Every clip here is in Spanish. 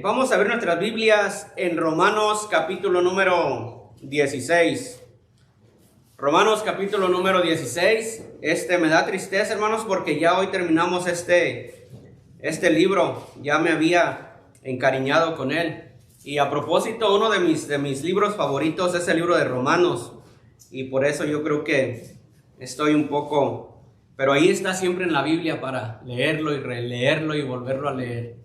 Vamos a ver nuestras Biblias en Romanos capítulo número 16. Romanos capítulo número 16. Me da tristeza, hermanos, porque ya hoy terminamos este libro. Ya me había encariñado con él. Y a propósito, uno de mis libros favoritos es el libro de Romanos. Y por eso yo creo que estoy un poco... Pero ahí está siempre en la Biblia para leerlo y releerlo y volverlo a leer.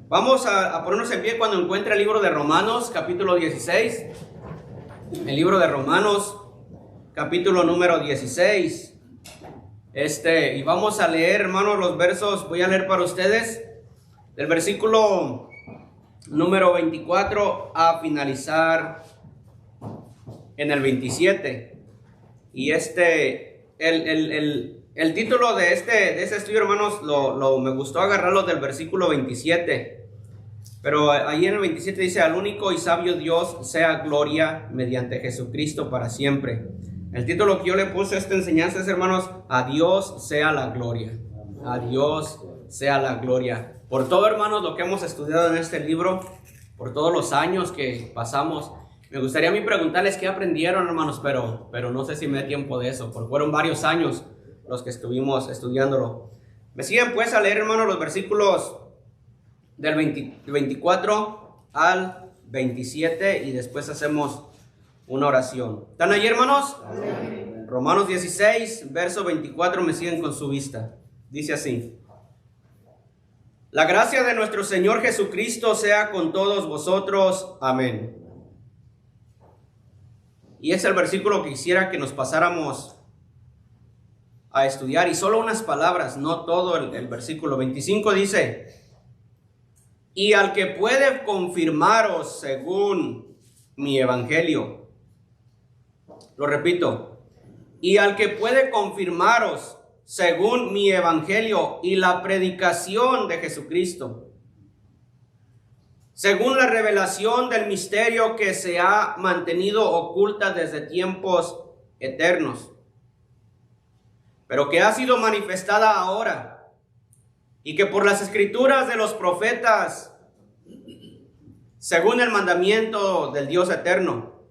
Vamos a ponernos en pie cuando encuentre el libro de Romanos, capítulo 16. El libro de Romanos, capítulo número 16. Y vamos a leer, hermanos, los versos. Voy a leer para ustedes del versículo número 24 a finalizar en el 27. Y el título de este estudio, hermanos, me gustó agarrarlo del versículo 27. Pero ahí en el 27 dice: al único y sabio Dios sea gloria mediante Jesucristo para siempre. El título que yo le puse a esta enseñanza es, hermanos, a Dios sea la gloria. A Dios sea la gloria. Por todo, hermanos, lo que hemos estudiado en este libro, por todos los años que pasamos, me gustaría a mí preguntarles qué aprendieron, hermanos, pero no sé si me da tiempo de eso, porque fueron varios años los que estuvimos estudiándolo. Me siguen pues a leer, hermanos, los versículos del 24 al 27 y después hacemos una oración. ¿Están ahí, hermanos? Amén. Romanos 16, verso 24, me siguen con su vista. Dice así: la gracia de nuestro Señor Jesucristo sea con todos vosotros. Amén. Y es el versículo que quisiera que nos pasáramos a estudiar, y solo unas palabras, no todo el versículo. 25 dice: y al que puede confirmaros según mi evangelio. Lo repito: y al que puede confirmaros según mi evangelio y la predicación de Jesucristo, según la revelación del misterio que se ha mantenido oculta desde tiempos eternos, pero que ha sido manifestada ahora, y que por las escrituras de los profetas, según el mandamiento del Dios eterno,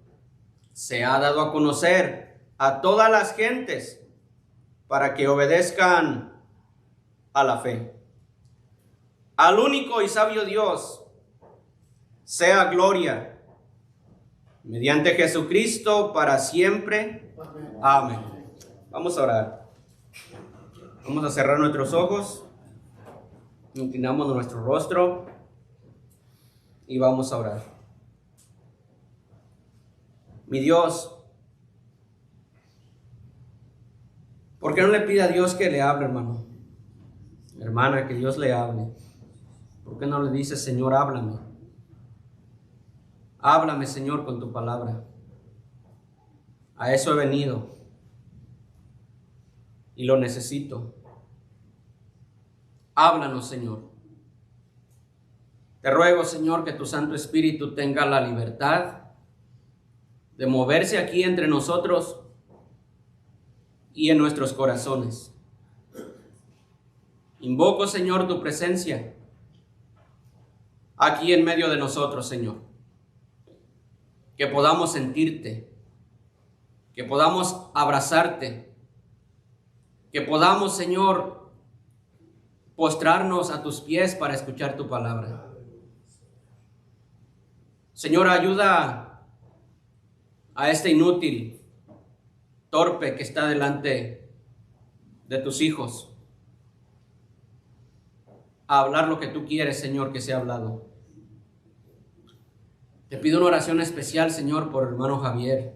se ha dado a conocer a todas las gentes para que obedezcan a la fe. Al único y sabio Dios sea gloria mediante Jesucristo para siempre. Amén. Vamos a orar. Vamos a cerrar nuestros ojos. Inclinamos nuestro rostro y vamos a orar. Mi Dios, ¿por qué no le pide a Dios que le hable, hermano? Hermana, que Dios le hable. ¿Por qué no le dice: Señor, háblame? Háblame, Señor, con tu palabra. A eso he venido y lo necesito. Háblanos, Señor. Te ruego, Señor, que tu Santo Espíritu tenga la libertad de moverse aquí entre nosotros y en nuestros corazones. Invoco, Señor, tu presencia aquí en medio de nosotros, Señor. Que podamos sentirte, que podamos abrazarte, que podamos, Señor, postrarnos a tus pies para escuchar tu palabra. Señor, ayuda a este inútil, torpe que está delante de tus hijos a hablar lo que tú quieres, Señor, que sea hablado. Te pido una oración especial, Señor, por el hermano Javier.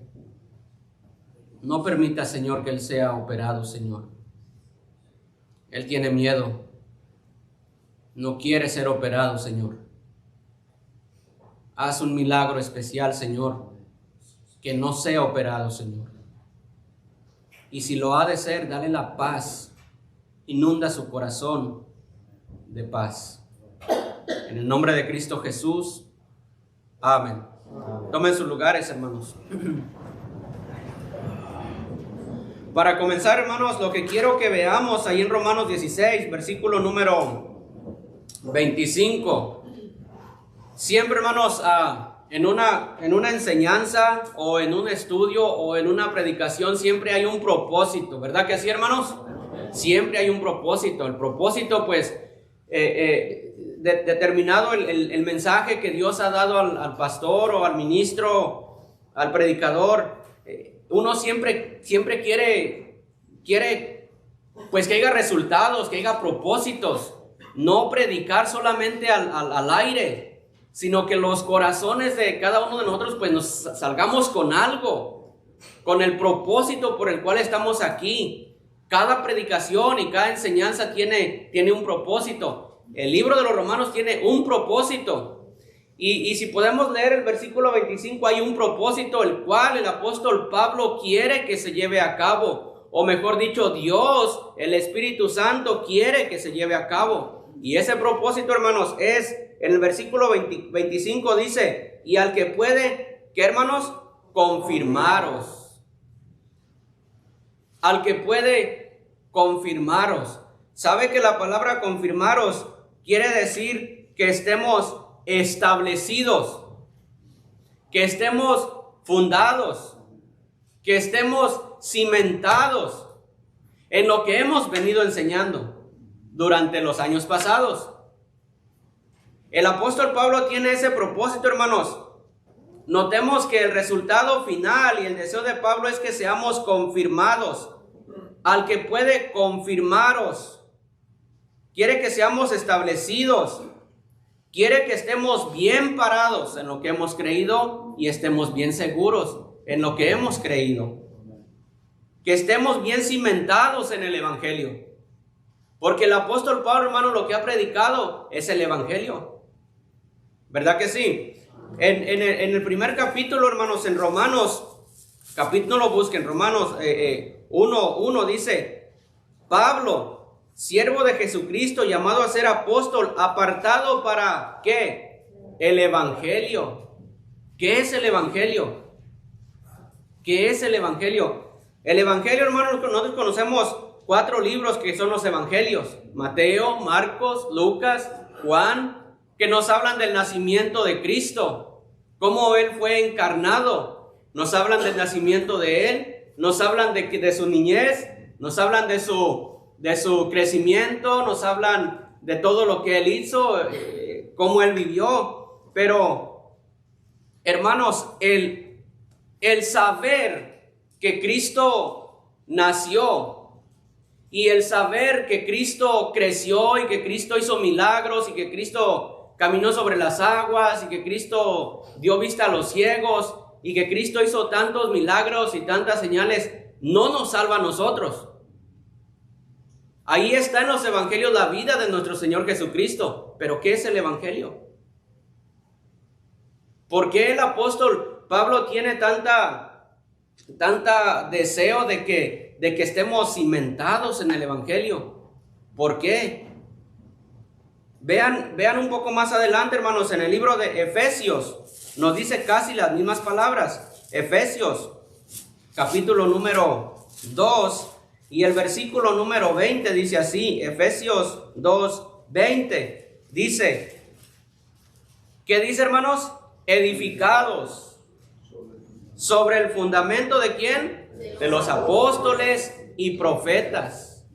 No permita, Señor, que él sea operado, Señor. Él tiene miedo. No quiere ser operado, Señor. Haz un milagro especial, Señor, que no sea operado, Señor. Y si lo ha de ser, dale la paz. Inunda su corazón de paz. En el nombre de Cristo Jesús. Amén. Tomen sus lugares, hermanos. Para comenzar, hermanos, lo que quiero que veamos ahí en Romanos 16, versículo número 25. Siempre, hermanos, en una enseñanza o en un estudio o en una predicación siempre hay un propósito, ¿verdad que sí, hermanos? Siempre hay un propósito. El propósito, pues, determinado el mensaje que Dios ha dado al pastor o al ministro, al predicador. Uno siempre quiere, pues, que haya resultados, que haya propósitos. No predicar solamente al aire, sino que los corazones de cada uno de nosotros pues nos salgamos con algo, con el propósito por el cual estamos aquí. Cada predicación y cada enseñanza tiene un propósito. El libro de los Romanos tiene un propósito. Y si podemos leer el versículo 25, hay un propósito el cual el apóstol Pablo quiere que se lleve a cabo. O mejor dicho, Dios, el Espíritu Santo, quiere que se lleve a cabo. Y ese propósito, hermanos, es, en el versículo 25 dice, y al que puede, ¿qué, hermanos? Confirmaros. Al que puede confirmaros. ¿Sabe que la palabra confirmaros quiere decir que estemos establecidos, que estemos fundados, que estemos cimentados en lo que hemos venido enseñando durante los años pasados? El apóstol Pablo tiene ese propósito, hermanos. Notemos que el resultado final y el deseo de Pablo es que seamos confirmados. Al que puede confirmaros. Quiere que seamos establecidos. Quiere que estemos bien parados en lo que hemos creído y estemos bien seguros en lo que hemos creído. Que estemos bien cimentados en el Evangelio. Porque el apóstol Pablo, hermano, lo que ha predicado es el Evangelio. ¿Verdad que sí? En el primer capítulo, hermanos, en Romanos, capítulo, no lo busquen, Romanos 1 dice, Pablo, siervo de Jesucristo, llamado a ser apóstol, apartado para, ¿qué? El Evangelio. ¿Qué es el Evangelio? ¿Qué es el Evangelio? El Evangelio, hermanos, nosotros conocemos 4 libros que son los evangelios: Mateo, Marcos, Lucas, Juan, que nos hablan del nacimiento de Cristo, cómo Él fue encarnado. Nos hablan del nacimiento de Él, nos hablan de su niñez, nos hablan de su crecimiento, nos hablan de todo lo que Él hizo, cómo Él vivió. Pero, hermanos, el saber que Cristo nació, y el saber que Cristo creció y que Cristo hizo milagros y que Cristo caminó sobre las aguas y que Cristo dio vista a los ciegos y que Cristo hizo tantos milagros y tantas señales, no nos salva a nosotros. Ahí está en los evangelios la vida de nuestro Señor Jesucristo. ¿Pero qué es el evangelio? ¿Por qué el apóstol Pablo tiene tanta deseo de que estemos cimentados en el Evangelio? ¿Por qué? Vean un poco más adelante, hermanos, en el libro de Efesios, nos dice casi las mismas palabras. Efesios, capítulo número 2, y el versículo número 20 dice así, Efesios 2, 20, dice, ¿qué dice, hermanos? Edificados sobre el fundamento ¿de quién? De los apóstoles y profetas,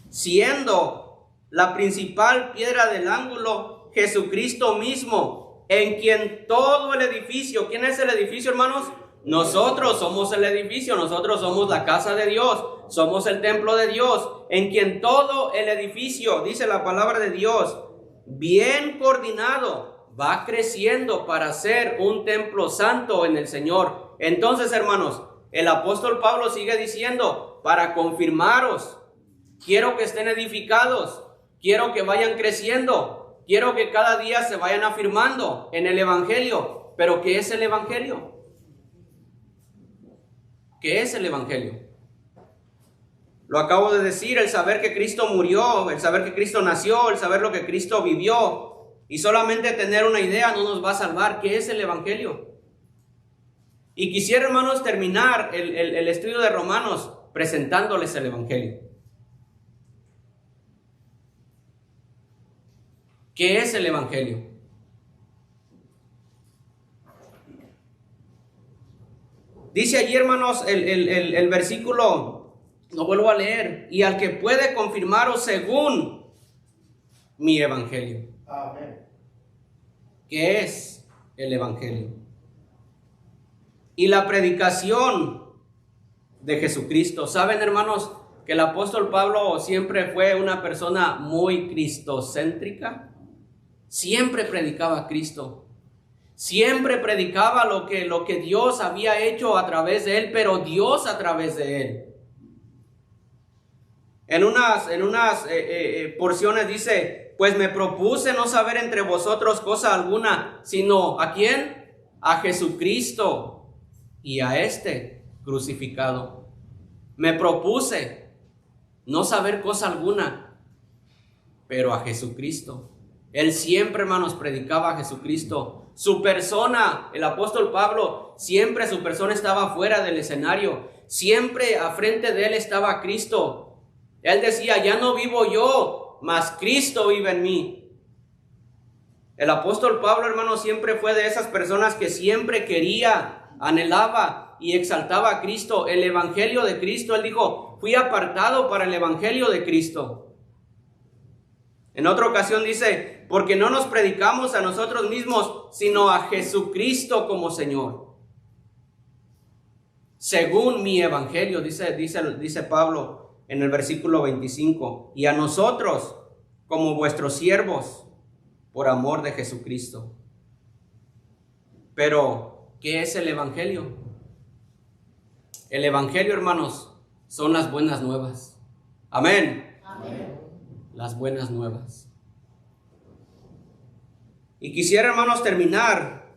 siendo la principal piedra del ángulo Jesucristo mismo, en quien todo el edificio, ¿quién es el edificio, hermanos? Nosotros somos el edificio, nosotros somos la casa de Dios, somos el templo de Dios, en quien todo el edificio, dice la palabra de Dios, bien coordinado, va creciendo para ser un templo santo en el Señor. Entonces, hermanos, el apóstol Pablo sigue diciendo, para confirmaros, quiero que estén edificados, quiero que vayan creciendo, quiero que cada día se vayan afirmando en el Evangelio. ¿Pero qué es el Evangelio? ¿Qué es el Evangelio? Lo acabo de decir, el saber que Cristo murió, el saber que Cristo nació, el saber lo que Cristo vivió. Y solamente tener una idea no nos va a salvar. ¿Qué es el Evangelio? Y quisiera, hermanos, terminar el estudio de Romanos presentándoles el Evangelio. ¿Qué es el Evangelio? Dice allí, hermanos, el versículo, lo vuelvo a leer, y al que puede confirmaros según mi evangelio. Amén. ¿Qué es el evangelio? Y la predicación de Jesucristo. ¿Saben, hermanos, que el apóstol Pablo siempre fue una persona muy cristocéntrica? Siempre predicaba a Cristo. Siempre predicaba lo que Dios había hecho a través de él, pero Dios a través de él. En unas porciones dice, pues me propuse no saber entre vosotros cosa alguna, sino ¿a quién? A Jesucristo y a este crucificado. Me propuse no saber cosa alguna, pero a Jesucristo. Él siempre, hermanos, predicaba a Jesucristo. Su persona, el apóstol Pablo, siempre su persona estaba fuera del escenario. Siempre a frente de él estaba Cristo. Él decía, ya no vivo yo, mas Cristo vive en mí. El apóstol Pablo, hermanos, siempre fue de esas personas que siempre quería, anhelaba y exaltaba a Cristo. El evangelio de Cristo, él dijo, fui apartado para el evangelio de Cristo. En otra ocasión dice, porque no nos predicamos a nosotros mismos, sino a Jesucristo como Señor. Según mi evangelio, dice Pablo en el versículo 25, y a nosotros como vuestros siervos por amor de Jesucristo. Pero, ¿qué es el evangelio? El evangelio, hermanos, son las buenas nuevas. Amén. Amén. Las buenas nuevas. Y quisiera, hermanos, terminar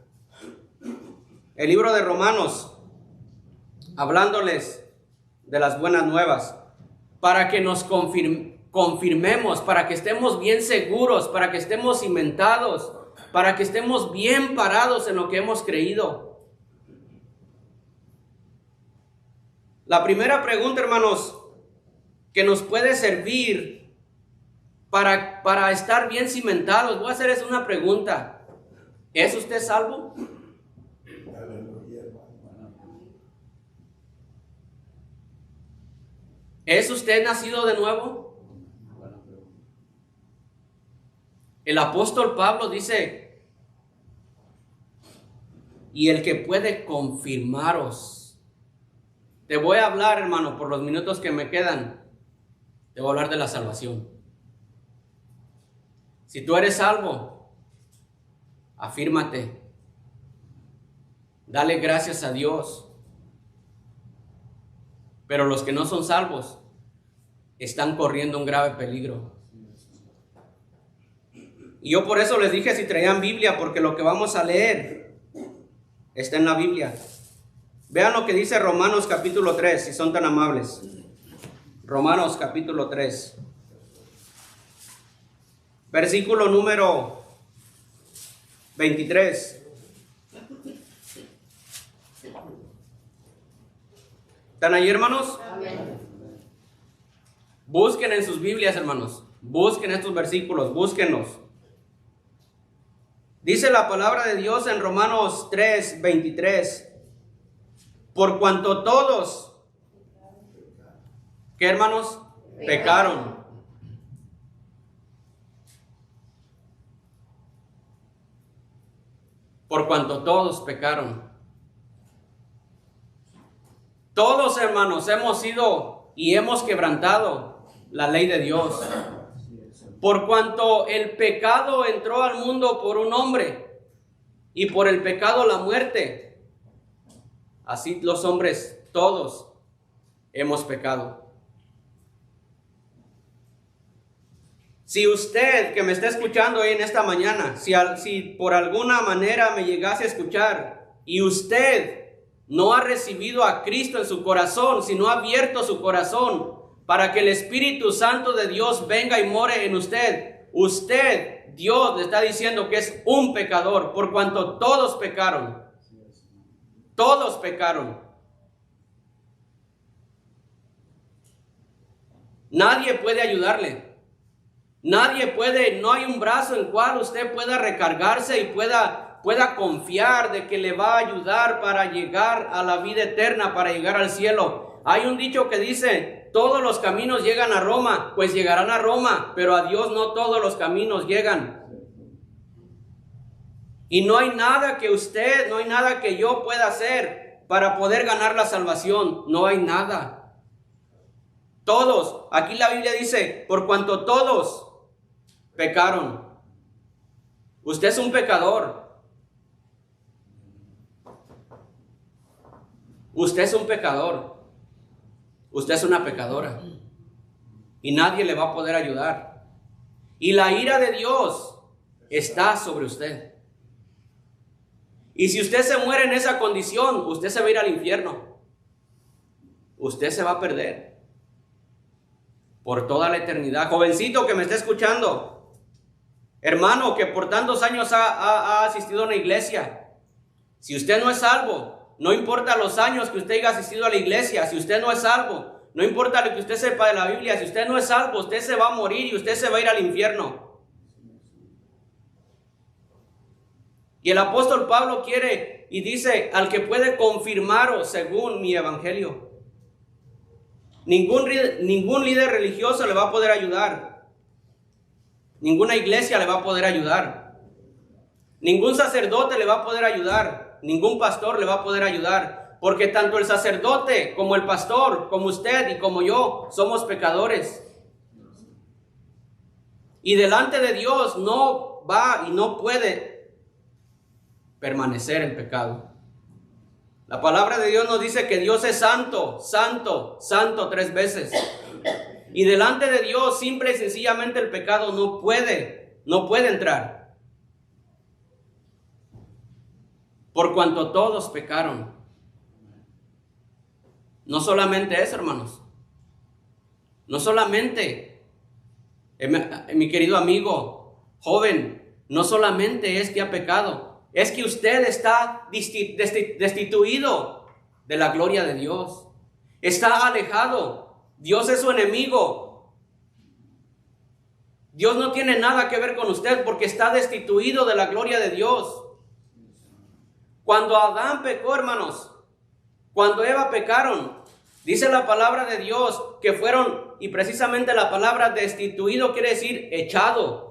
el libro de Romanos hablándoles de las buenas nuevas, para que nos confirmemos, para que estemos bien seguros, para que estemos cimentados, para que estemos bien parados en lo que hemos creído. La primera pregunta, hermanos, que nos puede servir para estar bien cimentados, voy a hacer una pregunta. ¿Es usted salvo? ¿Es usted nacido de nuevo? El apóstol Pablo dice, y el que puede confirmaros. Te voy a hablar, hermano, por los minutos que me quedan, te voy a hablar de la salvación. Si tú eres salvo, afírmate. Dale gracias a Dios. Pero los que no son salvos están corriendo un grave peligro. Y yo por eso les dije si traían Biblia, porque lo que vamos a leer está en la Biblia. Vean lo que dice Romanos capítulo 3, si son tan amables. Romanos capítulo 3. Versículo número 23. ¿Están ahí, hermanos? Amén. Busquen en sus Biblias, hermanos. Busquen estos versículos, búsquenlos. Dice la palabra de Dios en Romanos 3, 23. Por cuanto todos, ¿qué, hermanos? Pecaron. Por cuanto todos pecaron. Todos, hermanos, hemos sido y hemos quebrantado la ley de Dios. Por cuanto el pecado entró al mundo por un hombre, y por el pecado la muerte, así los hombres todos hemos pecado. Si usted que me está escuchando hoy en esta mañana, si por alguna manera me llegase a escuchar y usted no ha recibido a Cristo en su corazón, si no ha abierto su corazón para que el Espíritu Santo de Dios venga y more en usted, Dios le está diciendo que es un pecador, por cuanto todos pecaron. Todos pecaron. Nadie puede ayudarle. Nadie puede, no hay un brazo en cual usted pueda recargarse y pueda pueda confiar de que le va a ayudar para llegar a la vida eterna, para llegar al cielo. Hay un dicho que dice, todos los caminos llegan a Roma, pues llegarán a Roma, pero a Dios no todos los caminos llegan. Y no hay nada que usted, no hay nada que yo pueda hacer para poder ganar la salvación. No hay nada. Todos, aquí la Biblia dice, por cuanto todos pecaron. Usted es un pecador. Usted es un pecador. Usted es una pecadora. Y nadie le va a poder ayudar. Y la ira de Dios está sobre usted. Y si usted se muere en esa condición, usted se va a ir al infierno. Usted se va a perder por toda la eternidad. Jovencito que me está escuchando, hermano que por tantos años ha asistido a una iglesia, si usted no es salvo, no importa los años que usted haya asistido a la iglesia, si usted no es salvo, no importa lo que usted sepa de la Biblia, si usted no es salvo, usted se va a morir y usted se va a ir al infierno. Y el apóstol Pablo quiere y dice, al que puede confirmaros según mi evangelio. Ningún líder religioso le va a poder ayudar. Ninguna iglesia le va a poder ayudar. Ningún sacerdote le va a poder ayudar. Ningún pastor le va a poder ayudar. Porque tanto el sacerdote como el pastor, como usted y como yo, somos pecadores. Y delante de Dios no va y no puede permanecer en pecado. La palabra de Dios nos dice que Dios es santo, santo, santo 3 veces. Y delante de Dios, simple y sencillamente el pecado no puede entrar. Por cuanto todos pecaron. No solamente eso, hermanos. No solamente, mi querido amigo, joven, no solamente es que ha pecado. Es que usted está destituido de la gloria de Dios. Está alejado. Dios es su enemigo. Dios no tiene nada que ver con usted porque está destituido de la gloria de Dios. Cuando Adán pecó, hermanos, cuando Eva pecaron, dice la palabra de Dios que fueron, y precisamente la palabra destituido quiere decir echado.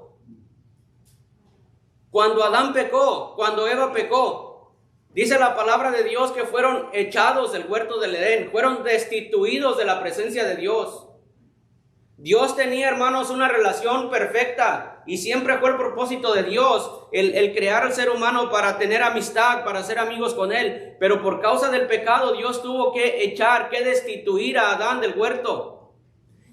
Cuando Adán pecó, cuando Eva pecó, dice la palabra de Dios que fueron echados del huerto del Edén, fueron destituidos de la presencia de Dios. Dios tenía, hermanos, una relación perfecta y siempre fue el propósito de Dios el crear al ser humano para tener amistad, para ser amigos con Él. Pero por causa del pecado, Dios tuvo que destituir a Adán del huerto.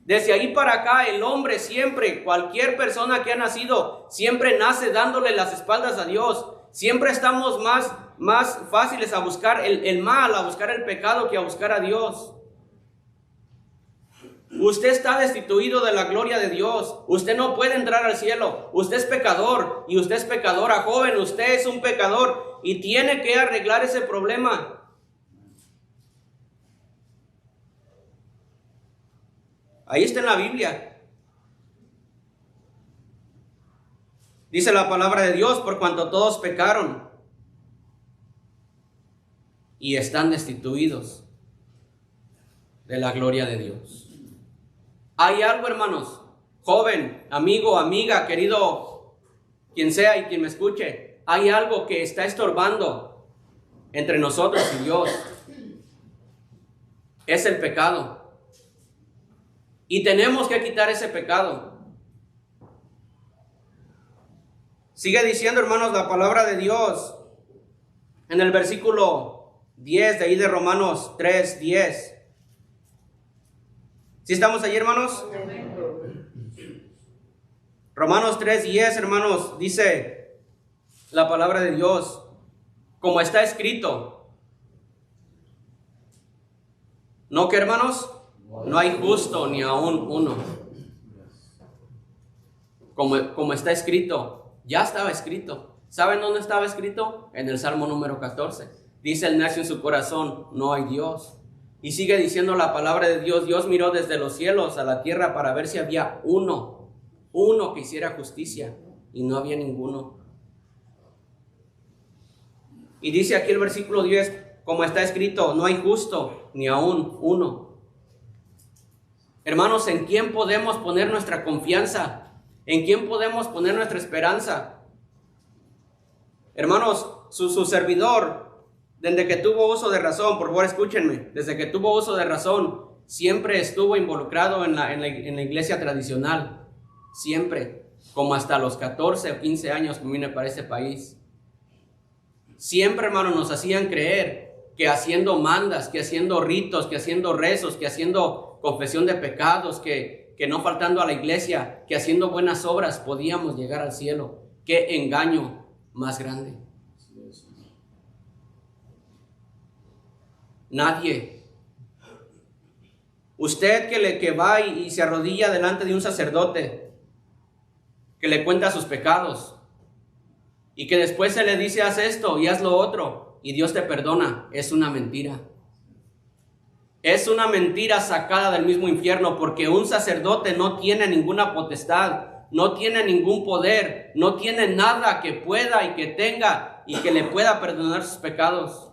Desde ahí para acá, el hombre siempre, cualquier persona que ha nacido, siempre nace dándole las espaldas a Dios. Siempre estamos más fáciles a buscar el mal, a buscar el pecado que a buscar a Dios. Usted está destituido de la gloria de Dios. Usted no puede entrar al cielo. Usted es pecador y usted es pecadora. Joven, usted es un pecador y tiene que arreglar ese problema. Ahí está en la Biblia. Dice la palabra de Dios, por cuanto todos pecaron y están destituidos de la gloria de Dios. Hay algo, hermanos, joven, amigo, amiga, querido, quien sea y quien me escuche, hay algo que está estorbando entre nosotros y Dios. Es el pecado. Y tenemos que quitar ese pecado. Sigue diciendo, hermanos, la palabra de Dios en el versículo 10 de ahí de Romanos 3:10. ¿Sí estamos allí, hermanos? Romanos 3:10, hermanos, dice la palabra de Dios, como está escrito. ¿No que, hermanos? No hay justo ni aún uno. Como está escrito, ya estaba escrito. ¿Saben dónde estaba escrito? En el Salmo número 14. Dice el necio en su corazón, no hay Dios. Y sigue diciendo la palabra de Dios, Dios miró desde los cielos a la tierra para ver si había uno que hiciera justicia, y no había ninguno. Y dice aquí el versículo 10, como está escrito, no hay justo ni aún uno. Hermanos, ¿en quién podemos poner nuestra confianza? ¿En quién podemos poner nuestra esperanza? Hermanos, su servidor, desde que tuvo uso de razón, por favor escúchenme, desde que tuvo uso de razón, siempre estuvo involucrado en la iglesia tradicional, siempre, como hasta los 14 o 15 años que vine para este país. Siempre, hermanos, nos hacían creer que haciendo mandas, que haciendo ritos, que haciendo rezos, que haciendo confesión de pecados, que no faltando a la iglesia, que haciendo buenas obras podíamos llegar al cielo. ¡Qué engaño más grande! Nadie. Usted que va y se arrodilla delante de un sacerdote, que le cuenta sus pecados, y que después se le dice, haz esto y haz lo otro, y Dios te perdona, es una mentira. Es una mentira sacada del mismo infierno, porque un sacerdote no tiene ninguna potestad, no tiene ningún poder, no tiene nada que pueda y que tenga y que le pueda perdonar sus pecados.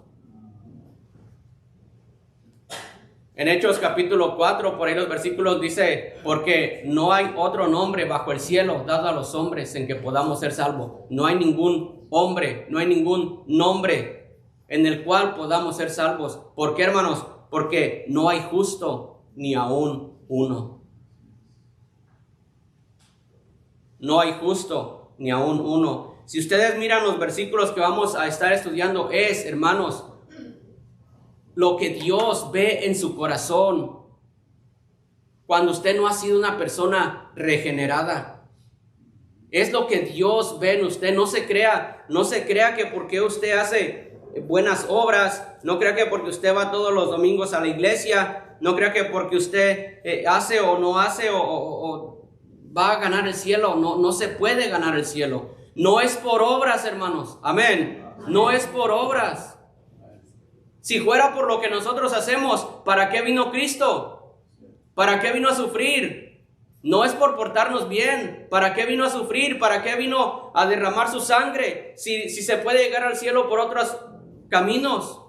En Hechos capítulo 4, por ahí los versículos dice, porque no hay otro nombre bajo el cielo dado a los hombres en que podamos ser salvos. No hay ningún hombre, no hay ningún nombre en el cual podamos ser salvos. ¿Por qué, hermanos? Porque no hay justo ni aún uno. No hay justo ni aún uno. Si ustedes miran los versículos que vamos a estar estudiando, es, hermanos, lo que Dios ve en su corazón cuando usted no ha sido una persona regenerada. Es lo que Dios ve en usted. No se crea que porque usted hace buenas obras, no crea que porque usted va todos los domingos a la iglesia, no crea que porque usted hace o no hace o va a ganar el cielo. No se puede ganar el cielo. No es por obras, hermanos. Amén. No es por obras. Si fuera por lo que nosotros hacemos, ¿para qué vino Cristo? ¿Para qué vino a sufrir? No es por portarnos bien. ¿Para qué vino a sufrir? ¿Para qué vino a derramar su sangre? Si se puede llegar al cielo por otros caminos.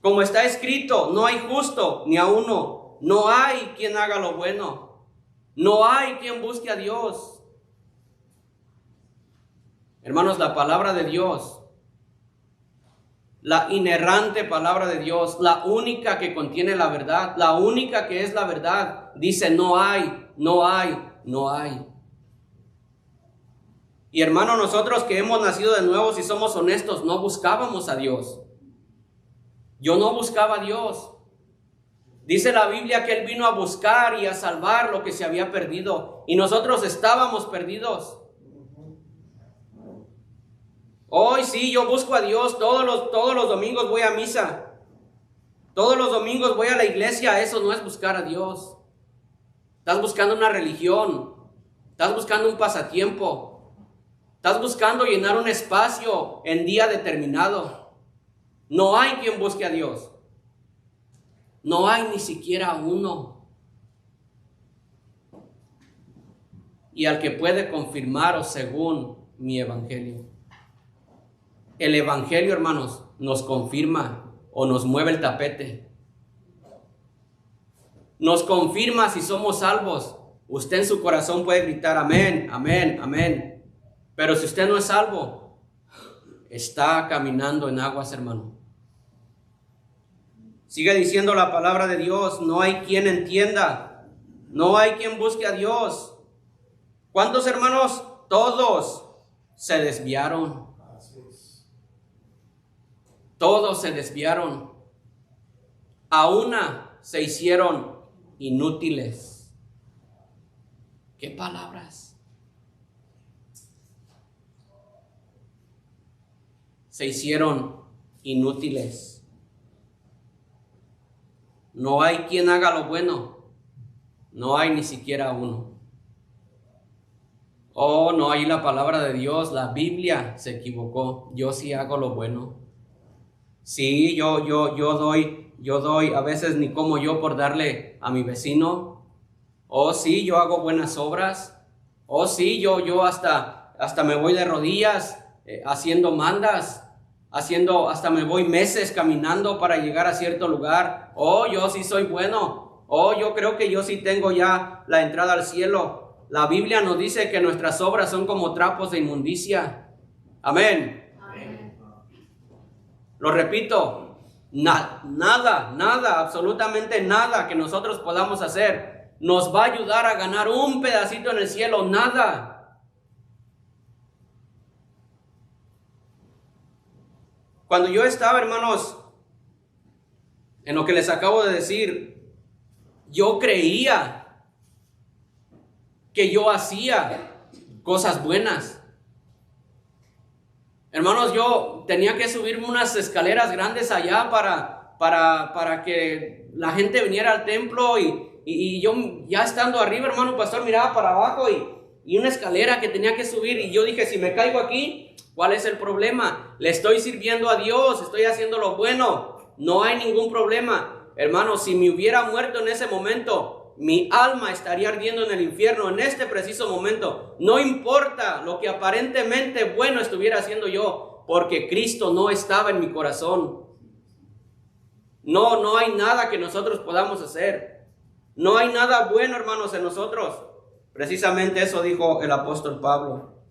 Como está escrito, no hay justo ni a uno. No hay quien haga lo bueno. No hay quien busque a Dios. Hermanos, la palabra de Dios, la inerrante palabra de Dios, la única que contiene la verdad, la única que es la verdad, dice no hay, no hay, no hay. Y hermano, nosotros que hemos nacido de nuevo, si somos honestos, no buscábamos a Dios. Yo no buscaba a Dios. Dice la Biblia que Él vino a buscar y a salvar lo que se había perdido. Y nosotros estábamos perdidos. Hoy sí, yo busco a Dios, todos los domingos voy a misa, todos los domingos voy a la iglesia. Eso no es buscar a Dios. Estás buscando una religión, estás buscando un pasatiempo, estás buscando llenar un espacio en día determinado. No hay quien busque a Dios, no hay ni siquiera uno. Y al que puede confirmaros según mi evangelio. El evangelio, hermanos, nos confirma o nos mueve el tapete. Nos confirma si somos salvos. Usted en su corazón puede gritar amén, amén, amén. Pero si usted no es salvo, está caminando en aguas, hermano. Sigue diciendo la palabra de Dios, no hay quien entienda, no hay quien busque a Dios. ¿Cuántos, hermanos? Todos se desviaron. Todos se desviaron. A una se hicieron inútiles. ¿Qué palabras? Se hicieron inútiles. No hay quien haga lo bueno. No hay ni siquiera uno. Oh, no hay la palabra de Dios. La Biblia se equivocó. Yo sí hago lo bueno. Sí, yo doy, a veces ni como yo por darle a mi vecino. Oh, sí, yo hago buenas obras. Oh, sí, yo hasta me voy de rodillas haciendo mandas, hasta me voy meses caminando para llegar a cierto lugar. Oh, yo sí soy bueno. Oh, yo creo que yo sí tengo ya la entrada al cielo. La Biblia nos dice que nuestras obras son como trapos de inmundicia. Amén. Amén. Lo repito, nada, absolutamente nada que nosotros podamos hacer nos va a ayudar a ganar un pedacito en el cielo. Nada. Cuando yo estaba, hermanos, en lo que les acabo de decir, yo creía que yo hacía cosas buenas. Hermanos, yo tenía que subirme unas escaleras grandes allá para que la gente viniera al templo y yo ya estando arriba, hermano pastor, miraba para abajo y una escalera que tenía que subir y yo dije, si me caigo aquí, ¿cuál es el problema? Le estoy sirviendo a Dios, estoy haciendo lo bueno, no hay ningún problema. Hermano, si me hubiera muerto en ese momento, mi alma estaría ardiendo en el infierno en este preciso momento. No importa lo que aparentemente bueno estuviera haciendo yo, porque Cristo no estaba en mi corazón. No hay nada que nosotros podamos hacer. No hay nada bueno, hermanos, en nosotros. Precisamente eso dijo el apóstol Pablo.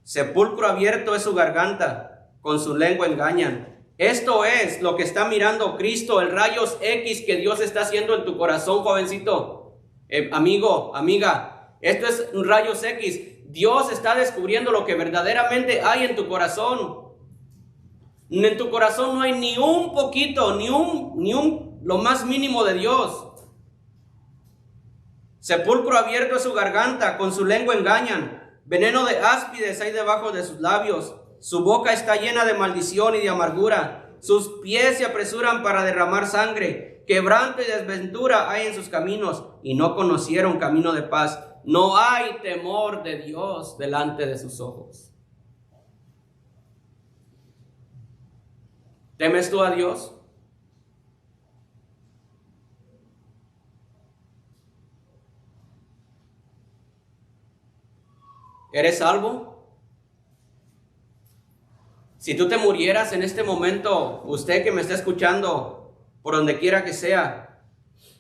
Sepulcro abierto es su garganta, con su lengua engañan. Esto es lo que está mirando Cristo, el rayos X que Dios está haciendo en tu corazón, jovencito, amigo, amiga. Esto es rayos X. Dios está descubriendo lo que verdaderamente hay en tu corazón. En tu corazón no hay ni un poquito, lo más mínimo de Dios. Sepulcro abierto es su garganta, con su lengua engañan. Veneno de áspides hay debajo de sus labios. Su boca está llena de maldición y de amargura. Sus pies se apresuran para derramar sangre. Quebranto y desventura hay en sus caminos, y no conocieron camino de paz. No hay temor de Dios delante de sus ojos. ¿Temes tú a Dios? ¿Eres salvo? Si tú te murieras en este momento, usted que me está escuchando, por donde quiera que sea,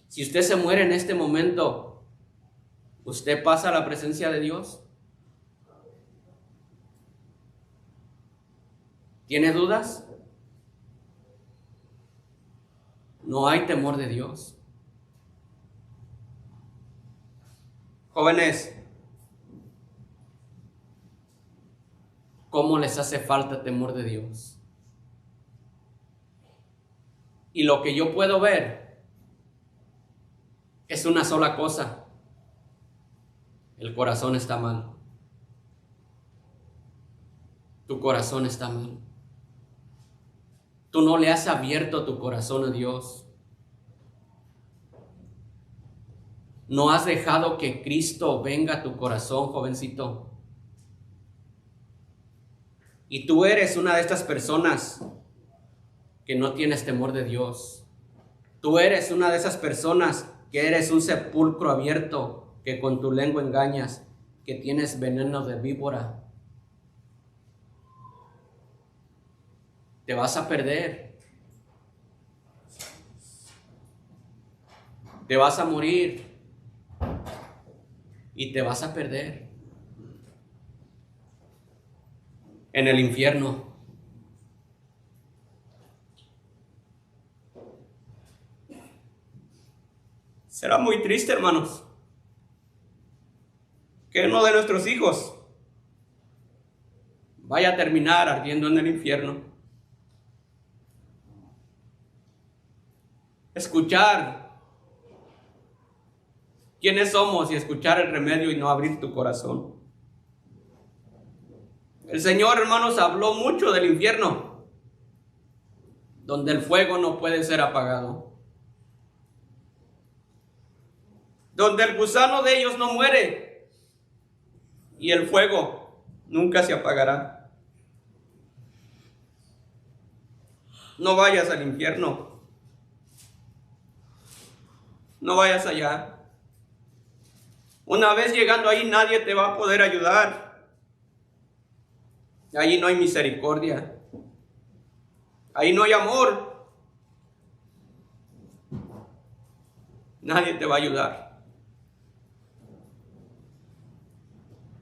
si usted se muere en este momento, ¿usted pasa a la presencia de Dios? ¿Tiene dudas? No hay temor de Dios. Jóvenes, ¿cómo les hace falta temor de Dios? Y lo que yo puedo ver es una sola cosa. El corazón está mal. Tu corazón está mal. Tú no le has abierto tu corazón a Dios. No has dejado que Cristo venga a tu corazón, jovencito. Y tú eres una de estas personas que no tienes temor de Dios. Tú eres una de esas personas que eres un sepulcro abierto, que con tu lengua engañas, que tienes veneno de víbora. Te vas a perder. Te vas a morir. Y te vas a perder en el infierno. Será muy triste, hermanos, que uno de nuestros hijos vaya a terminar ardiendo en el infierno. Escuchar quiénes somos y escuchar el remedio y no abrir tu corazón. El Señor, hermanos, habló mucho del infierno, donde el fuego no puede ser apagado, donde el gusano de ellos no muere y el fuego nunca se apagará. No vayas al infierno. No vayas allá. Una vez llegando ahí, nadie te va a poder ayudar. Ahí no hay misericordia. Ahí no hay amor. Nadie te va a ayudar.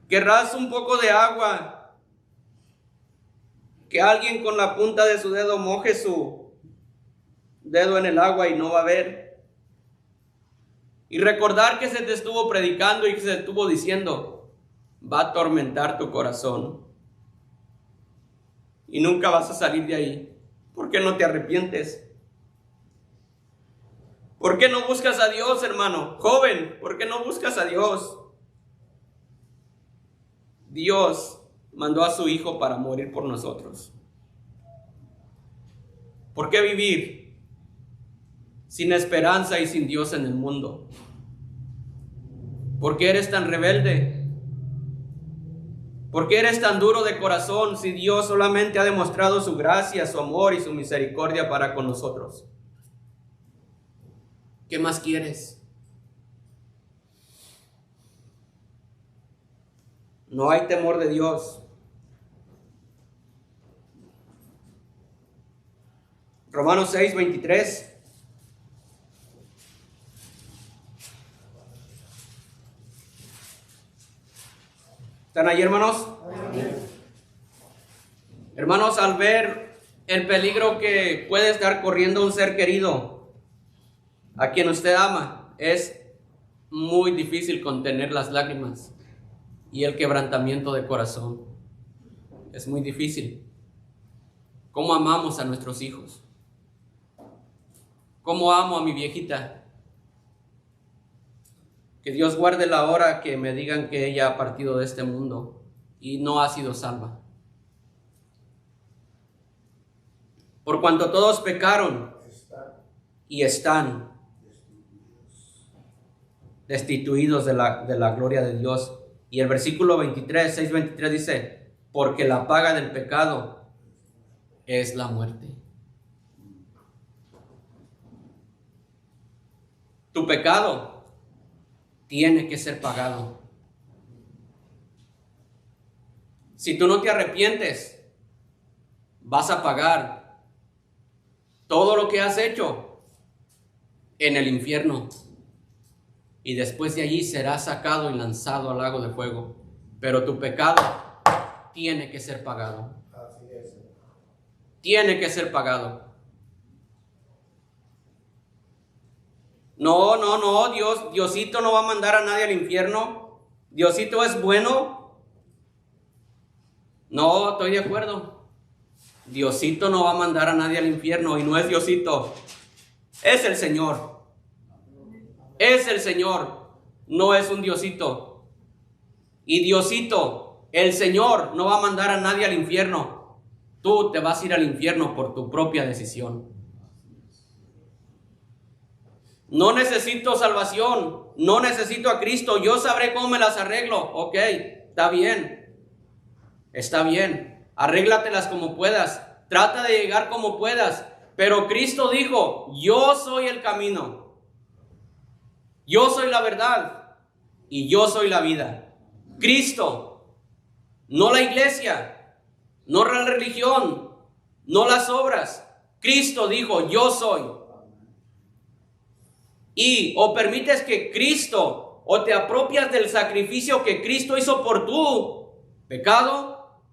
Querrás un poco de agua. Que alguien con la punta de su dedo moje su dedo en el agua y no va a ver. Y recordar que se te estuvo predicando y que se te estuvo diciendo, va a atormentar tu corazón. Y nunca vas a salir de ahí. ¿Por qué no te arrepientes? ¿Por qué no buscas a Dios, hermano? Joven, ¿por qué no buscas a Dios? Dios mandó a su Hijo para morir por nosotros. ¿Por qué vivir sin esperanza y sin Dios en el mundo? ¿Por qué eres tan rebelde? ¿Por qué eres tan duro de corazón si Dios solamente ha demostrado su gracia, su amor y su misericordia para con nosotros? ¿Qué más quieres? No hay temor de Dios. Romanos 6:23. ¿Están ahí, hermanos? Amén. Hermanos, al ver el peligro que puede estar corriendo un ser querido a quien usted ama, es muy difícil contener las lágrimas y el quebrantamiento de corazón. Es muy difícil. ¿Cómo amamos a nuestros hijos? ¿Cómo amo a mi viejita? Que Dios guarde la hora que me digan que ella ha partido de este mundo y no ha sido salva. Por cuanto todos pecaron y están destituidos de la gloria de Dios. Y el versículo 6:23 dice, porque la paga del pecado es la muerte. Tu pecado tiene que ser pagado. Si tú no te arrepientes, vas a pagar todo lo que has hecho en el infierno. Y después de allí serás sacado y lanzado al lago de fuego. Pero tu pecado tiene que ser pagado. Tiene que ser pagado. No, Diosito no va a mandar a nadie al infierno. Diosito es bueno. No, estoy de acuerdo. Diosito no va a mandar a nadie al infierno y no es Diosito. Es el Señor. Es el Señor, no es un Diosito. Y Diosito, el Señor, no va a mandar a nadie al infierno. Tú te vas a ir al infierno por tu propia decisión. No necesito salvación, no necesito a Cristo, yo sabré cómo me las arreglo. Ok, está bien, arréglatelas como puedas, trata de llegar como puedas. Pero Cristo dijo, yo soy el camino. Yo soy la verdad y yo soy la vida. Cristo, no la iglesia, no la religión, no las obras. Cristo dijo, yo soy. Y o permites que Cristo, o te apropias del sacrificio que Cristo hizo por tu pecado,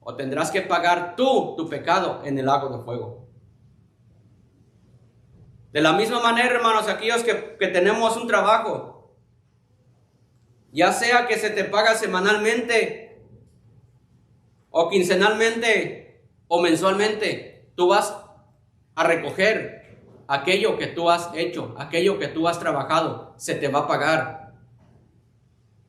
o tendrás que pagar tu pecado en el lago de fuego. De la misma manera, hermanos, aquellos que tenemos un trabajo, ya sea que se te paga semanalmente, o quincenalmente, o mensualmente, tú vas a recoger aquello que tú has hecho, aquello que tú has trabajado, se te va a pagar.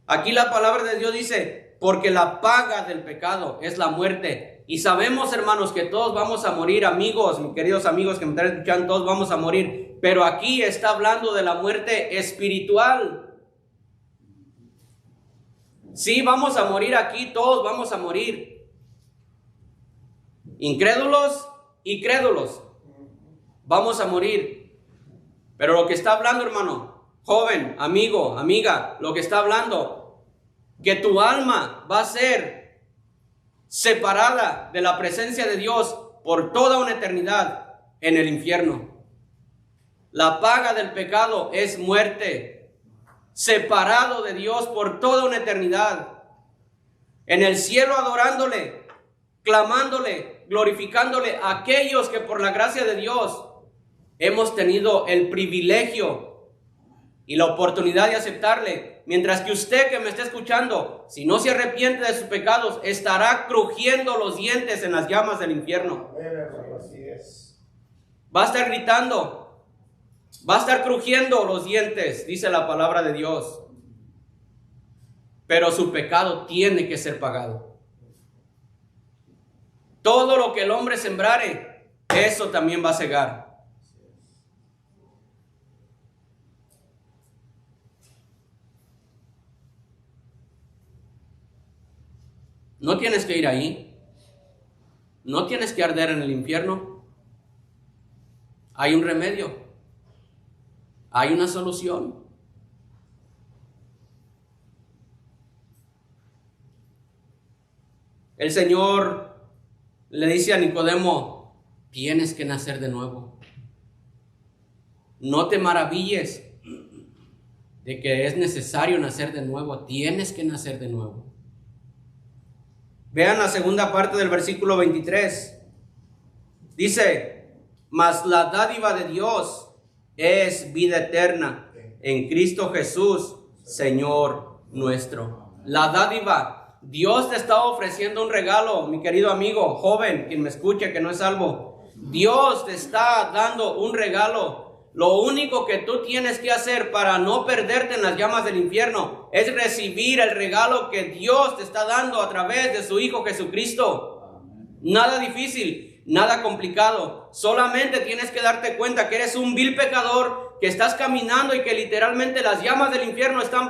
Aquí la palabra de Dios dice, porque la paga del pecado es la muerte. Y sabemos, hermanos, que todos vamos a morir, amigos, mis queridos amigos que me están escuchando, todos vamos a morir. Pero aquí está hablando de la muerte espiritual. Sí, vamos a morir aquí, todos vamos a morir. Incrédulos y crédulos. Vamos a morir. Pero lo que está hablando, hermano, joven, amigo, amiga, lo que está hablando, que tu alma va a ser separada de la presencia de Dios por toda una eternidad en el infierno. La paga del pecado es muerte, separado de Dios por toda una eternidad. En el cielo adorándole, clamándole, glorificándole a aquellos que por la gracia de Dios hemos tenido el privilegio y la oportunidad de aceptarle. Mientras que usted que me está escuchando, si no se arrepiente de sus pecados, estará crujiendo los dientes en las llamas del infierno. Va a estar gritando, va a estar crujiendo los dientes, dice la palabra de Dios. Pero su pecado tiene que ser pagado. Todo lo que el hombre sembrare, eso también va a segar. No tienes que ir ahí. No tienes que arder en el infierno. Hay un remedio. Hay una solución. El Señor le dice a Nicodemo, tienes que nacer de nuevo. No te maravilles de que es necesario nacer de nuevo. Tienes que nacer de nuevo. Vean la segunda parte del versículo 23. Dice, mas la dádiva de Dios es vida eterna en Cristo Jesús, Señor nuestro. La dádiva. Dios te está ofreciendo un regalo, mi querido amigo, joven, quien me escuche que no es salvo. Dios te está dando un regalo. Lo único que tú tienes que hacer para no perderte en las llamas del infierno es recibir el regalo que Dios te está dando a través de su Hijo Jesucristo. Nada difícil, nada complicado. Solamente tienes que darte cuenta que eres un vil pecador, que estás caminando y que literalmente las llamas del infierno están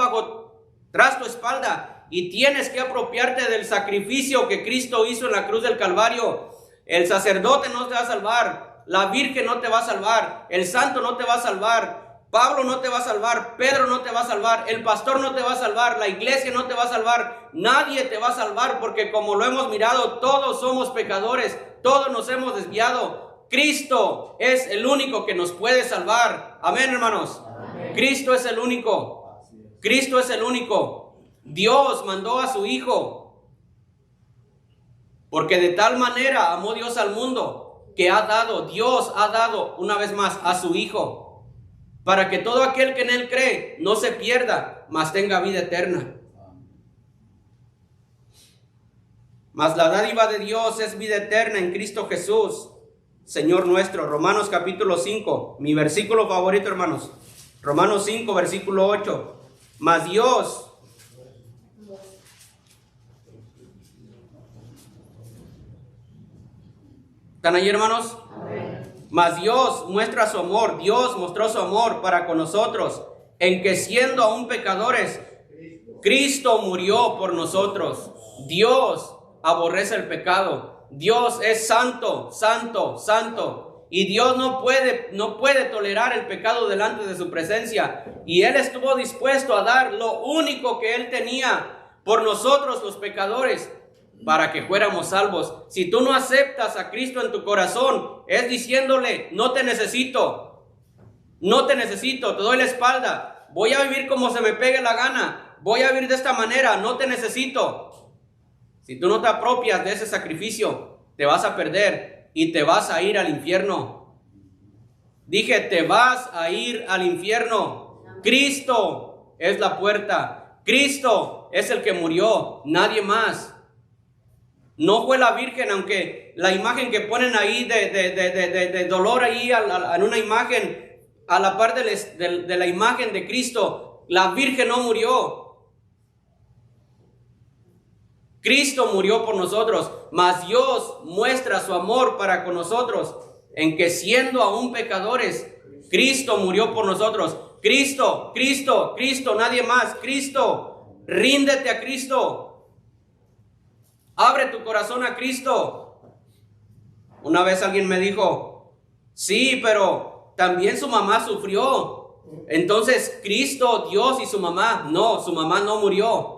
tras tu espalda. Y tienes que apropiarte del sacrificio que Cristo hizo en la cruz del Calvario. El sacerdote no te va a salvar. La Virgen no te va a salvar. El santo no te va a salvar. Pablo no te va a salvar. Pedro no te va a salvar. El pastor no te va a salvar. La iglesia no te va a salvar. Nadie te va a salvar, porque como lo hemos mirado, todos somos pecadores. Todos nos hemos desviado. Cristo es el único que nos puede salvar. Amén, hermanos. Amén. Cristo es el único. Cristo es el único. Dios mandó a su Hijo, porque de tal manera amó Dios al mundo, que Dios ha dado una vez más a su Hijo, para que todo aquel que en Él cree no se pierda, mas tenga vida eterna. Mas la dádiva de Dios es vida eterna en Cristo Jesús, Señor nuestro. Romanos capítulo 5, mi versículo favorito, hermanos. Romanos 5, versículo 8. Mas Dios... ¿Están ahí, hermanos? Amén. Mas Dios muestra su amor. Dios mostró su amor para con nosotros, en que siendo aún pecadores, Cristo murió por nosotros. Dios aborrece el pecado. Dios es santo, santo, santo. Y Dios no puede tolerar el pecado delante de su presencia. Y Él estuvo dispuesto a dar lo único que Él tenía por nosotros los pecadores, para que fuéramos salvos. Si tú no aceptas a Cristo en tu corazón, es diciéndole, no te necesito, te doy la espalda, voy a vivir como se me pegue la gana, voy a vivir de esta manera, no te necesito. Si tú no te apropias de ese sacrificio, te vas a perder y te vas a ir al infierno. Dije, te vas a ir al infierno. Cristo es la puerta, Cristo es el que murió, nadie más. No fue la Virgen, aunque la imagen que ponen ahí de dolor ahí en una imagen a la par de la imagen de Cristo, la Virgen no murió. Cristo murió por nosotros, mas Dios muestra su amor para con nosotros, en que siendo aún pecadores, Cristo murió por nosotros. Cristo, Cristo, Cristo, nadie más. Cristo, ríndete a Cristo. Abre tu corazón a Cristo. Una vez alguien me dijo, sí, pero también su mamá sufrió. Entonces, Cristo, Dios y su mamá. No, su mamá no murió.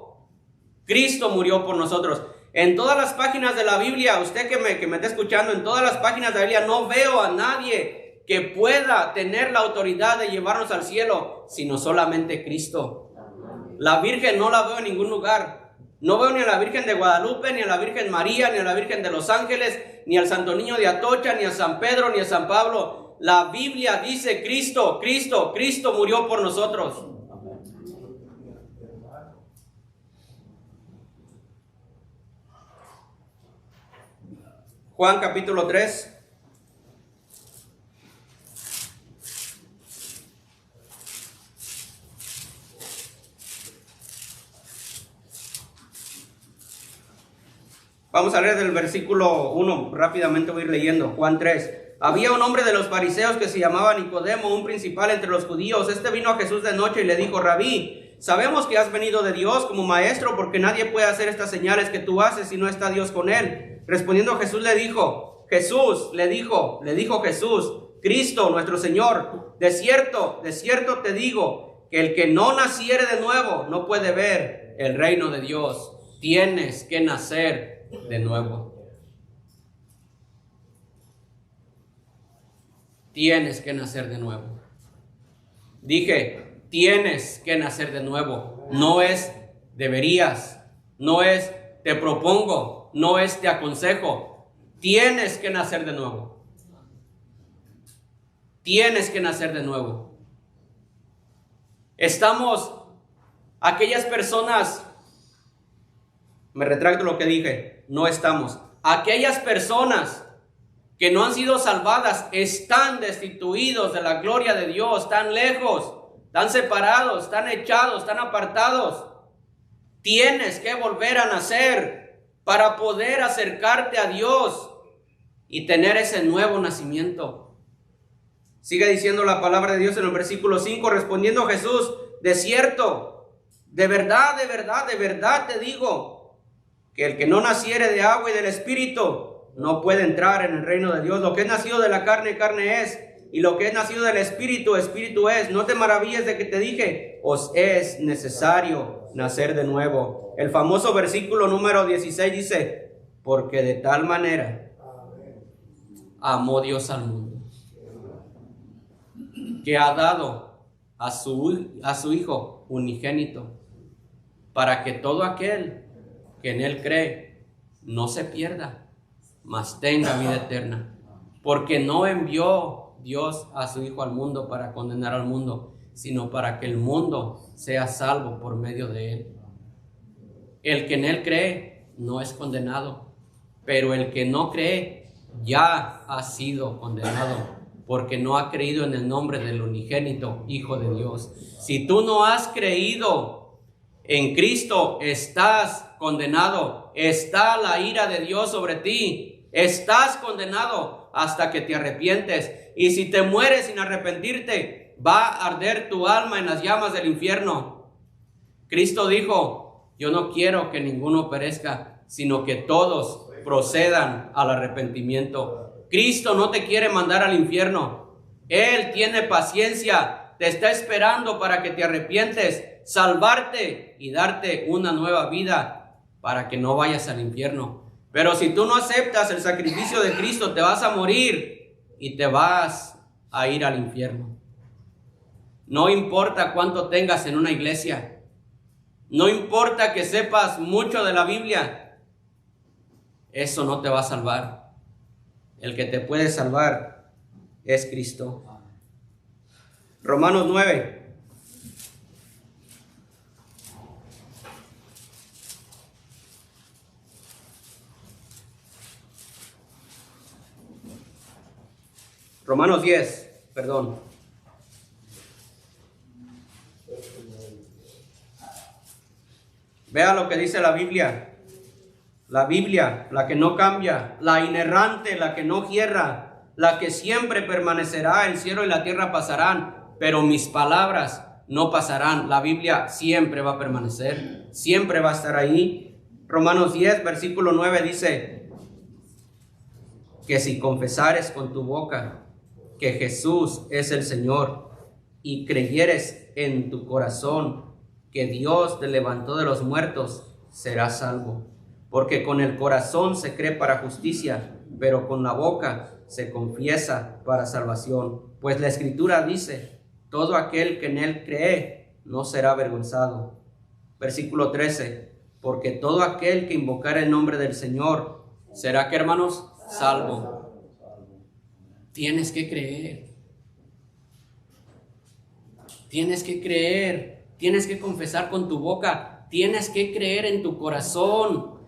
Cristo murió por nosotros. En todas las páginas de la Biblia, usted que me está escuchando, en todas las páginas de la Biblia no veo a nadie que pueda tener la autoridad de llevarnos al cielo, sino solamente Cristo. La Virgen no la veo en ningún lugar. No veo ni a la Virgen de Guadalupe, ni a la Virgen María, ni a la Virgen de los Ángeles, ni al Santo Niño de Atocha, ni a San Pedro, ni a San Pablo. La Biblia dice Cristo, Cristo, Cristo murió por nosotros. Juan capítulo 3. Vamos a leer del versículo 1, rápidamente voy a ir leyendo. Juan 3. Había un hombre de los fariseos que se llamaba Nicodemo, un principal entre los judíos. Este vino a Jesús de noche y le dijo: Rabí, sabemos que has venido de Dios como maestro, porque nadie puede hacer estas señales que tú haces si no está Dios con él. Respondiendo Jesús le dijo, Cristo, nuestro Señor, de cierto te digo, que el que no naciere de nuevo no puede ver el reino de Dios. Tienes que nacer de nuevo. Tienes que nacer de nuevo. Dije, tienes que nacer de nuevo. No es deberías, no es te propongo, no es te aconsejo. Tienes que nacer de nuevo. Tienes que nacer de nuevo. Estamos, aquellas personas, me retracto lo que dije, no estamos. Aquellas personas que no han sido salvadas están destituidos de la gloria de Dios, están lejos, están separados, están echados, están apartados. Tienes que volver a nacer para poder acercarte a Dios y tener ese nuevo nacimiento. Sigue diciendo la palabra de Dios en el versículo 5, respondiendo Jesús: de cierto, de verdad te digo, que el que no naciere de agua y del Espíritu no puede entrar en el reino de Dios. Lo que es nacido de la carne, carne es, y lo que es nacido del Espíritu, Espíritu es. No te maravilles de que te dije, os es necesario nacer de nuevo. El famoso versículo número 16 dice: porque de tal manera amó Dios al mundo, que ha dado a su Hijo unigénito, para que todo aquel que en Él cree no se pierda, mas tenga vida eterna. Porque no envió Dios a su Hijo al mundo para condenar al mundo, sino para que el mundo sea salvo por medio de Él. El que en Él cree no es condenado, pero el que no cree ya ha sido condenado, porque no ha creído en el nombre del unigénito Hijo de Dios. Si tú no has creído en Cristo, estás condenado. Está la ira de Dios sobre ti. Estás condenado hasta que te arrepientes. Y si te mueres sin arrepentirte, va a arder tu alma en las llamas del infierno. Cristo dijo: yo no quiero que ninguno perezca, sino que todos procedan al arrepentimiento. Cristo no te quiere mandar al infierno. Él tiene paciencia, te está esperando para que te arrepientes, salvarte y darte una nueva vida para que no vayas al infierno. Pero si tú no aceptas el sacrificio de Cristo, te vas a morir y te vas a ir al infierno. No importa cuánto tengas en una iglesia, no importa que sepas mucho de la Biblia, eso no te va a salvar. El que te puede salvar es Cristo. Romanos 9. Romanos 10, perdón. Vea lo que dice la Biblia. La Biblia, la que no cambia, la inerrante, la que no hierra, la que siempre permanecerá. El cielo y la tierra pasarán, pero mis palabras no pasarán. La Biblia siempre va a permanecer, siempre va a estar ahí. Romanos 10, versículo 9 dice que si confesares con tu boca que Jesús es el Señor y creyeres en tu corazón que Dios te levantó de los muertos, serás salvo. porque con el corazón se cree para justicia, pero con la boca se confiesa para salvación. Pues la Escritura dice, todo aquel que en él cree no será avergonzado. Versículo 13, porque todo aquel que invocar el nombre del Señor será, ¿qué, hermanos? Salvo. Tienes que creer. Tienes que creer. Tienes que confesar con tu boca. Tienes que creer en tu corazón.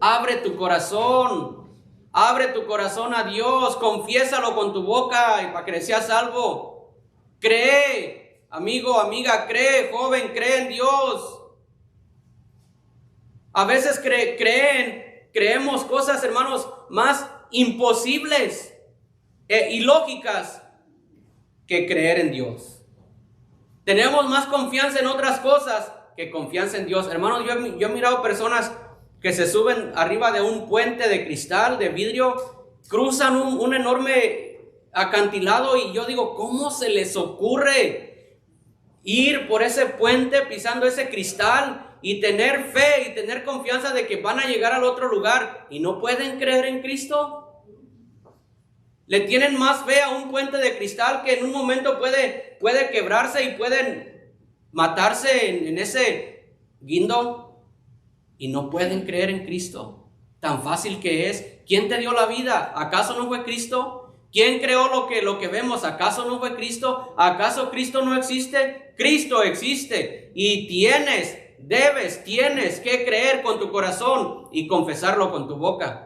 Abre tu corazón. Abre tu corazón a Dios. Confiésalo con tu boca y para que seas salvo. Cree, amigo, amiga, cree, joven, cree en Dios. A veces creemos cosas, hermanos, más imposibles e ilógicas que creer en Dios. Tenemos más confianza en otras cosas que confianza en Dios. Hermanos, yo he mirado personas que se suben arriba de un puente de cristal, de vidrio, cruzan un enorme acantilado y yo digo, ¿cómo se les ocurre ir por ese puente pisando ese cristal y tener fe y tener confianza de que van a llegar al otro lugar y no pueden creer en Cristo? Le tienen más fe a un puente de cristal que en un momento puede quebrarse y pueden matarse en ese guindo y no pueden creer en Cristo. Tan fácil que es. ¿Quién te dio la vida? ¿Acaso no fue Cristo? ¿Quién creó lo que vemos? ¿Acaso no fue Cristo? ¿Acaso Cristo no existe? Cristo existe y tienes que creer con tu corazón y confesarlo con tu boca.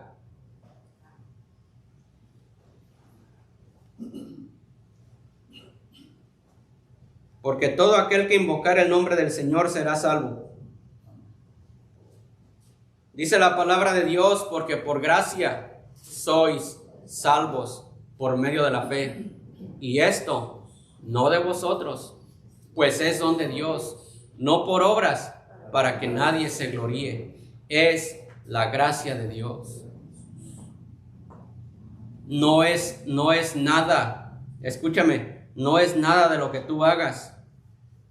Porque todo aquel que invocar el nombre del Señor será salvo. Dice la palabra de Dios, porque por gracia sois salvos por medio de la fe. Y esto no de vosotros, pues es don de Dios, no por obras, para que nadie se gloríe. Es la gracia de Dios. No es nada, escúchame, no es nada de lo que tú hagas.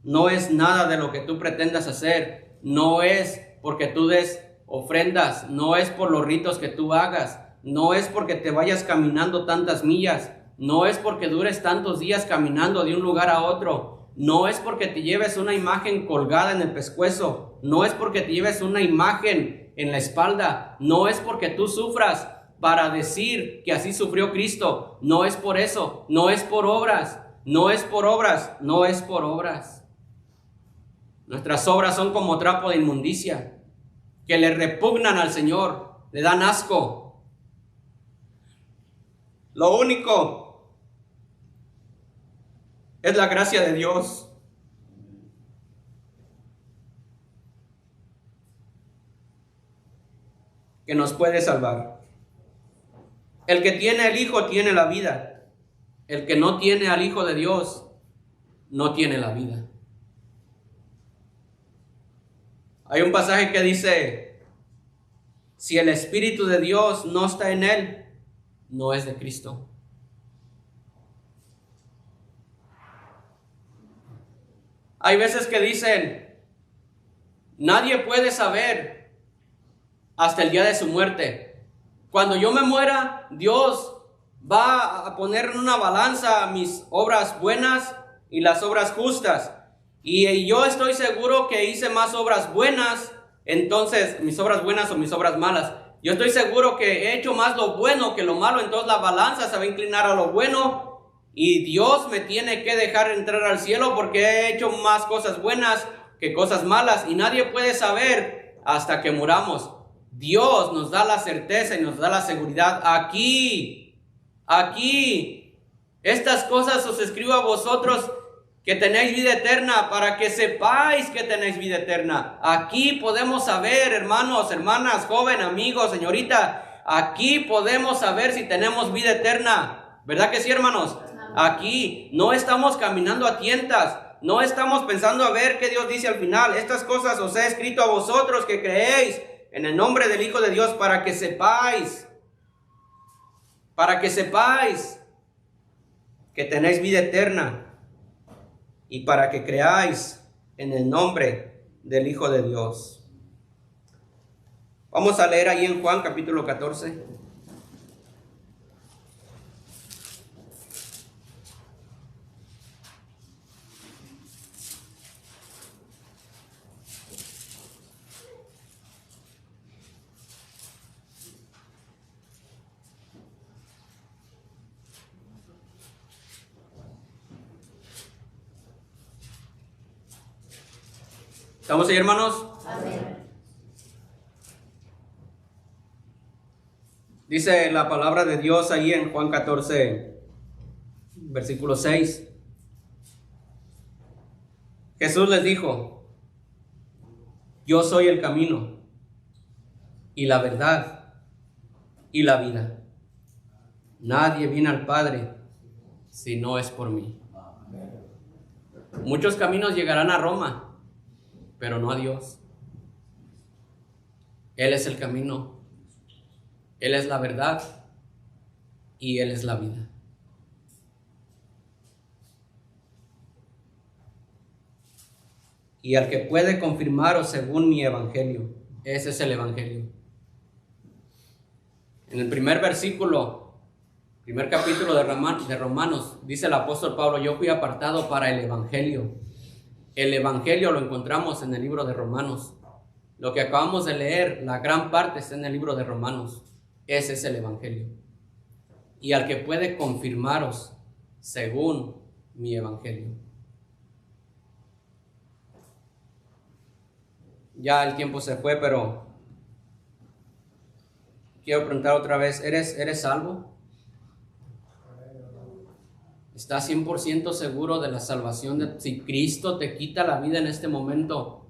No es nada de lo que tú pretendas hacer. No es porque tú des ofrendas. No es por los ritos que tú hagas. No es porque te vayas caminando tantas millas. No es porque dures tantos días caminando de un lugar a otro. No es porque te lleves una imagen colgada en el pescuezo. No es porque te lleves una imagen en la espalda. No es porque tú sufras para decir que así sufrió Cristo. No es por eso. No es por obras. No es por obras. No es por obras. Nuestras obras son como trapo de inmundicia, que le repugnan al Señor, le dan asco. Lo único es la gracia de Dios. Que nos puede salvar. El que tiene al Hijo tiene la vida. El que no tiene al Hijo de Dios no tiene la vida. Hay un pasaje que dice, si el Espíritu de Dios no está en él, no es de Cristo. Hay veces que dicen, nadie puede saber hasta el día de su muerte. Cuando yo me muera, Dios va a poner en una balanza mis obras buenas y las obras justas. Y yo estoy seguro que hice más obras buenas, entonces mis obras buenas o mis obras malas. Yo estoy seguro que he hecho más lo bueno que lo malo, entonces la balanza se va a inclinar a lo bueno y Dios me tiene que dejar entrar al cielo porque he hecho más cosas buenas que cosas malas y nadie puede saber hasta que muramos. Dios nos da la certeza y nos da la seguridad aquí. Estas cosas os escribo a vosotros que tenéis vida eterna, para que sepáis que tenéis vida eterna. Aquí podemos saber, hermanos, hermanas, joven, amigo, señorita, aquí podemos saber si tenemos vida eterna. ¿Verdad que sí, hermanos? Aquí no estamos caminando a tientas, no estamos pensando a ver qué Dios dice al final. Estas cosas os he escrito a vosotros que creéis en el nombre del Hijo de Dios, para que sepáis que tenéis vida eterna. Y para que creáis en el nombre del Hijo de Dios. Vamos Vamos a leer ahí en Juan capítulo 14. ¿Estamos ahí, hermanos? Amén. Dice la palabra de Dios ahí en Juan 14, versículo 6. Jesús les dijo: yo soy el camino y la verdad y la vida. Nadie viene al Padre si no es por mí. Muchos caminos llegarán a Roma, pero no a Dios. Él es el camino, Él es la verdad y Él es la vida. Y al que puede confirmaros según mi evangelio, ese es el evangelio. En el primer versículo, primer capítulo de Romanos, dice el apóstol Pablo: yo fui apartado para el evangelio. El evangelio lo encontramos en el libro de Romanos. Lo que acabamos de leer, la gran parte está en el libro de Romanos. Ese es el evangelio. Y al que puede confirmaros según mi evangelio. Ya el tiempo se fue, pero quiero preguntar otra vez: ¿eres salvo? ¿Estás 100% seguro de la salvación? Si Cristo te quita la vida en este momento,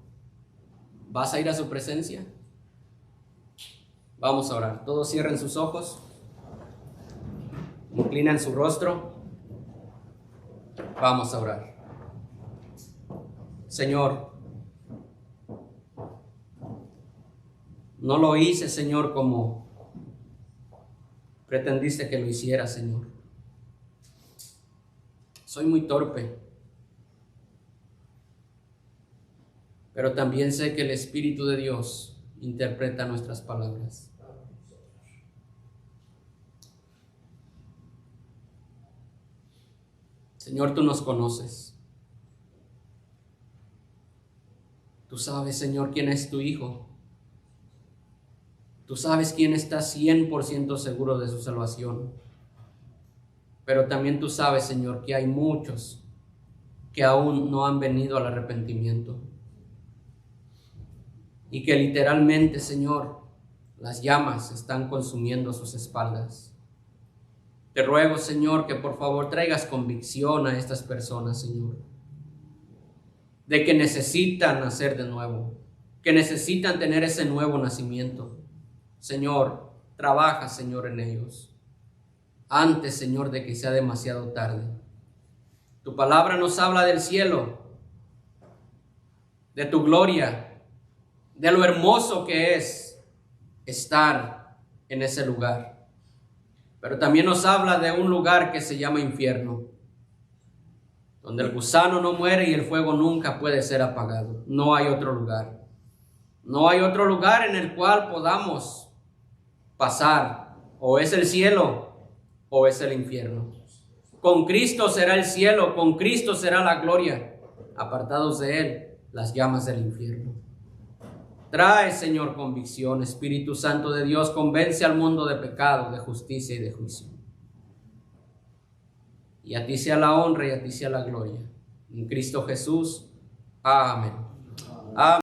¿vas a ir a su presencia? Vamos a orar. Todos cierren sus ojos, inclinen su rostro. Vamos a orar. Señor, no lo hice, Señor, como pretendiste que lo hiciera, Señor. Soy muy torpe, pero también sé que el Espíritu de Dios interpreta nuestras palabras. Señor, tú nos conoces. Tú sabes, Señor, quién es tu Hijo. Tú sabes quién está 100% seguro de su salvación. Pero también tú sabes, Señor, que hay muchos que aún no han venido al arrepentimiento. Y que literalmente, Señor, las llamas están consumiendo sus espaldas. Te ruego, Señor, que por favor traigas convicción a estas personas, Señor, de que necesitan nacer de nuevo, que necesitan tener ese nuevo nacimiento. Señor, trabaja, Señor, en ellos. Antes, Señor, de que sea demasiado tarde. Tu palabra nos habla del cielo, de tu gloria, de lo hermoso que es estar en ese lugar. Pero también nos habla de un lugar que se llama infierno, donde el gusano no muere y el fuego nunca puede ser apagado. No hay otro lugar. No hay otro lugar en el cual podamos pasar. O es el cielo o es el infierno. Con Cristo será el cielo, con Cristo será la gloria. Apartados de Él, las llamas del infierno. Trae, Señor, convicción. Espíritu Santo de Dios, convence al mundo de pecado, de justicia y de juicio. Y a ti sea la honra y a ti sea la gloria. En Cristo Jesús. Amén. Amén.